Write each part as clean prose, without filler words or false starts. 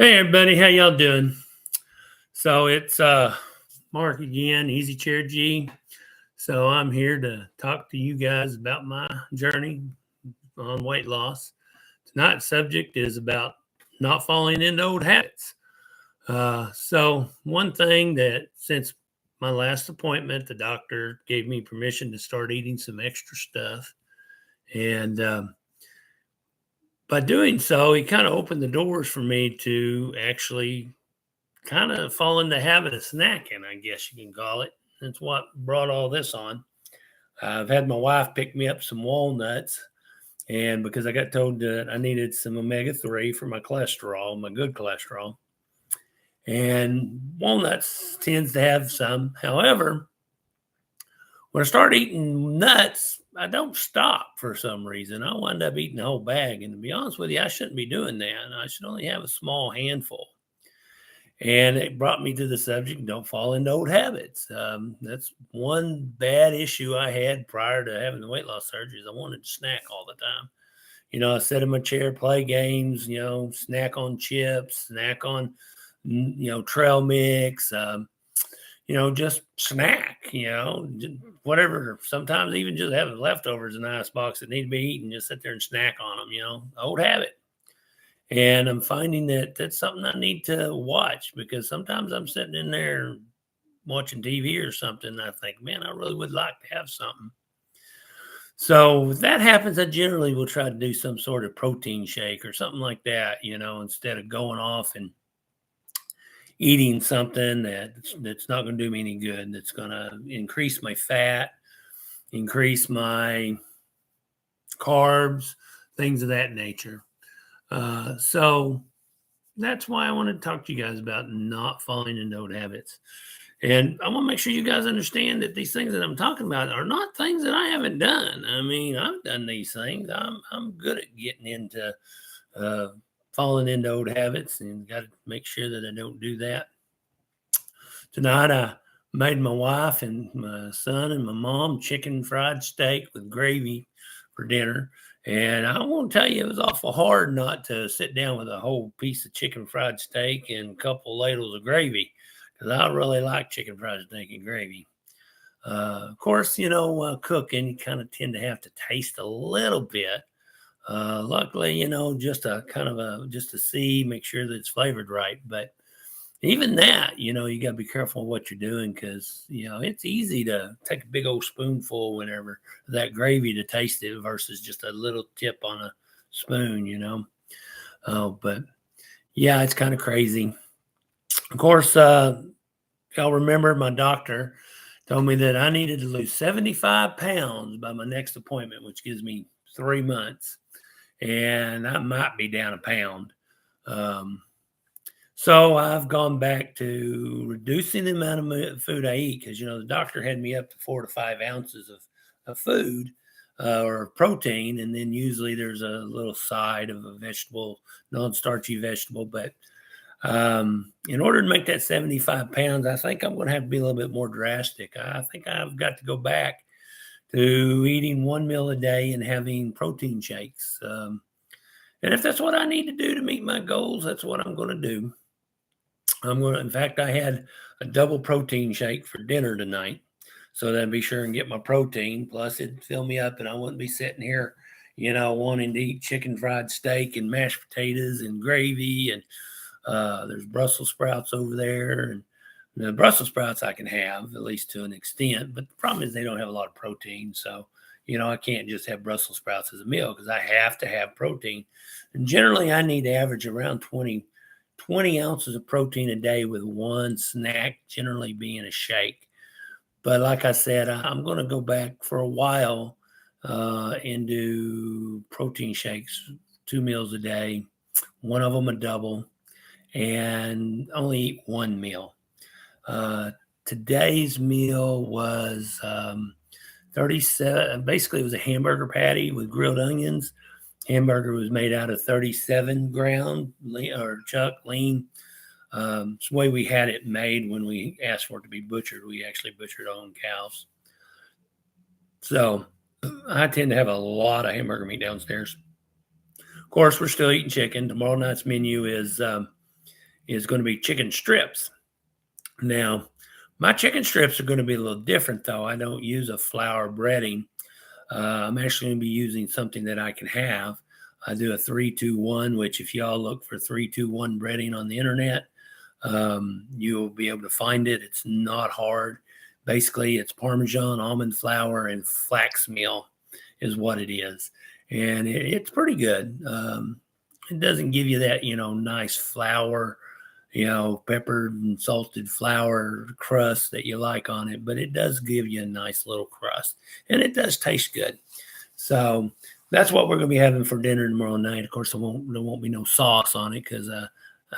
Hey everybody, how y'all doing? So it's Mark again, Easy Chair G. So I'm here to talk to you guys about my journey on weight loss. Tonight's subject is about not falling into old habits. So one thing that since my last appointment, the doctor gave me permission to start eating some extra stuff, and by doing so, he kind of opened the doors for me to actually kind of fall in the habit of snacking, I guess you can call it. That's what brought all this on. I've had my wife pick me up some walnuts, and because I got told that I needed some omega 3 for my cholesterol, my good cholesterol, and walnuts tends to have some. However, when I start eating nuts, I don't stop for some reason. I wind up eating the whole bag, and to be honest with you, I shouldn't be doing that. I should only have a small handful. And it brought me to the subject, don't fall into old habits. That's one bad issue I had prior to having the weight loss surgery is I wanted to snack all the time. I sit in my chair, play games, snack on chips, snack on, trail mix, just snack, whatever. Sometimes even just having leftovers in the ice box that need to be eaten, just sit there and snack on them, old habit. And I'm finding that that's something I need to watch because sometimes I'm sitting in there watching TV or something. And I think, man, I really would like to have something. So if that happens, I generally will try to do some sort of protein shake or something like that, instead of going off and eating something that's not going to do me any good. That's going to increase my fat, increase my carbs, things of that nature. So that's why I want to talk to you guys about not falling into old habits. And I want to make sure you guys understand that these things that I'm talking about are not things that I haven't done. I mean, I've done these things. I'm good at getting into falling into old habits, and got to make sure that I don't do that. Tonight, I made my wife and my son and my mom chicken fried steak with gravy for dinner. And I want to tell you, it was awful hard not to sit down with a whole piece of chicken fried steak and a couple ladles of gravy because I really like chicken fried steak and gravy. Of course, cooking, you kind of tend to have to taste a little bit. Luckily, just just to see, make sure that it's flavored right. But even that, you got to be careful of what you're doing because, it's easy to take a big old spoonful whenever that gravy to taste it versus just a little tip on a spoon. But yeah, it's kind of crazy. Of course, y'all remember my doctor told me that I needed to lose 75 pounds by my next appointment, which gives me 3 months. And I might be down a pound. So I've gone back to reducing the amount of food I eat because, the doctor had me up to 4 to 5 ounces of food or protein. And then usually there's a little side of a vegetable, non-starchy vegetable. But in order to make that 75 pounds, I think I'm going to have to be a little bit more drastic. I think I've got to go back to eating one meal a day and having protein shakes. And if that's what I need to do to meet my goals, that's what I'm going to do. In fact, I had a double protein shake for dinner tonight so that I'd be sure and get my protein. Plus, it'd fill me up and I wouldn't be sitting here, wanting to eat chicken fried steak and mashed potatoes and gravy. And there's Brussels sprouts over there. And the Brussels sprouts I can have, at least to an extent. But the problem is they don't have a lot of protein. So, I can't just have Brussels sprouts as a meal because I have to have protein. And generally, I need to average around 20 ounces of protein a day with one snack, generally being a shake. But like I said, I'm going to go back for a while and do protein shakes, 2 meals a day, one of them a double, and only eat one meal. Today's meal was 37. Basically, it was a hamburger patty with grilled onions. Hamburger was made out of 37 ground or chuck lean. It's the way we had it made when we asked for it to be butchered. We actually butchered our own cows. So I tend to have a lot of hamburger meat downstairs. Of course, we're still eating chicken. Tomorrow night's menu is is going to be chicken strips. Now, my chicken strips are going to be a little different, though. I don't use a flour breading. I'm actually going to be using something that I can have. I do a 3-2-1, which if y'all look for 3-2-1 breading on the internet, you'll be able to find it. It's not hard. Basically, it's Parmesan, almond flour, and flax meal is what it is. And it's pretty good. It doesn't give you that, nice flour, peppered and salted flour crust that you like on it, but it does give you a nice little crust, and it does taste good. So that's what we're going to be having for dinner tomorrow night. Of course, there won't be no sauce on it because,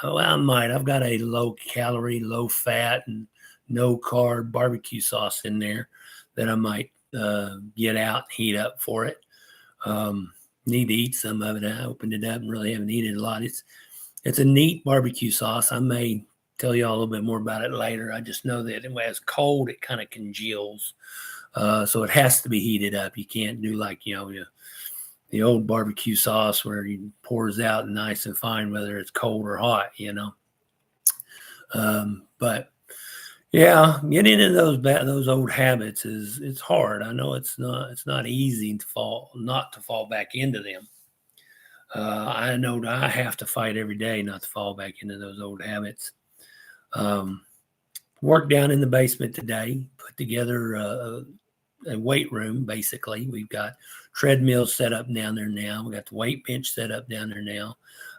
I might. I've got a low calorie, low fat, and no carb barbecue sauce in there that I might get out and heat up for it. Need to eat some of it. I opened it up and really haven't eaten it a lot. It's a neat barbecue sauce. I may tell you all a little bit more about it later. I just know that when it's cold, it kind of congeals. So it has to be heated up. You can't do like, the old barbecue sauce where it pours out nice and fine, whether it's cold or hot, But yeah, getting into those old habits it's hard. I know it's not easy not to fall back into them. I know that I have to fight every day not to fall back into those old habits. Worked down in the basement today, put together a weight room. Basically, we've got treadmills set up down there now. We got the weight bench set up down there now.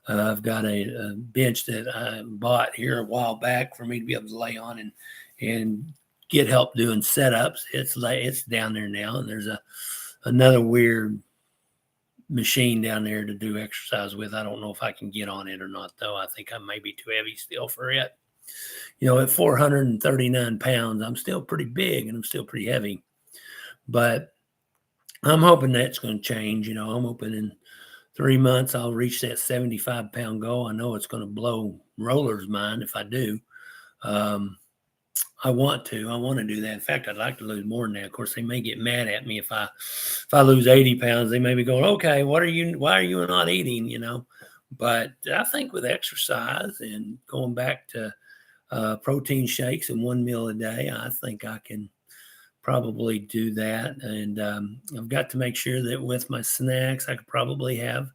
I've got a bench that I bought here a while back for me to be able to lay on and get help doing setups. It's down there now, and there's another weird machine down there to do exercise with. I don't know if I can get on it or not, though. I think I may be too heavy still for it. At 439 pounds, I'm still pretty big and I'm still pretty heavy. But I'm hoping that's going to change. I'm hoping in 3 months I'll reach that 75-pound goal. I know it's going to blow Roller's mind if I do. I want to do that. In fact, I'd like to lose more than that. Of course, they may get mad at me if I lose 80 pounds. They may be going, okay, why are you not eating? But I think with exercise and going back to protein shakes and one meal a day, I think I can probably do that. And I've got to make sure that with my snacks, I could probably have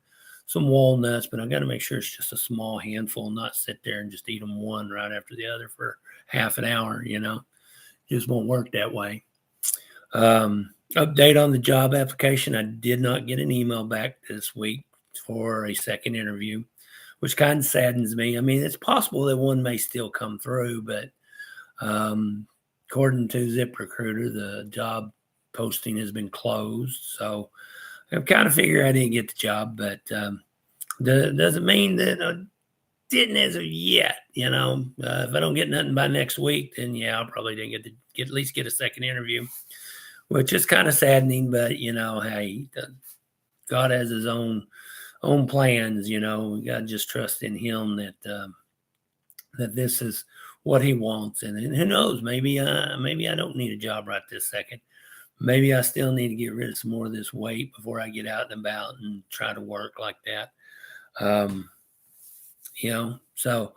some walnuts, but I've got to make sure it's just a small handful, not sit there and just eat them one right after the other for half an hour. Just won't work that way. Update on the job application. I did not get an email back this week for a second interview, which kind of saddens me. I mean, it's possible that one may still come through, but according to ZipRecruiter, the job posting has been closed. So I kind of figure I didn't get the job, but doesn't mean that I didn't as of yet. If I don't get nothing by next week, then yeah, I'll probably didn't at least get a second interview, which is kind of saddening. But hey, God has His own plans. We got to just trust in Him that this is what He wants, and who knows? Maybe I don't need a job right this second. Maybe I still need to get rid of some more of this weight before I get out and about and try to work like that. So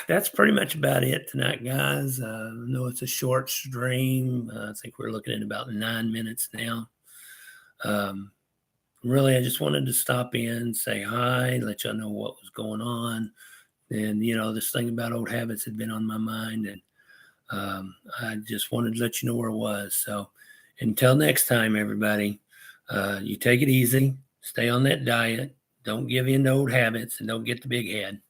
that's pretty much about it tonight, guys. I know it's a short stream. I think we're looking at about 9 minutes now. Really, I just wanted to stop in, say hi, let y'all know what was going on. And, this thing about old habits had been on my mind, and I just wanted to let you know where it was. So until next time, everybody, you take it easy, stay on that diet, don't give in to old habits, and don't get the big head.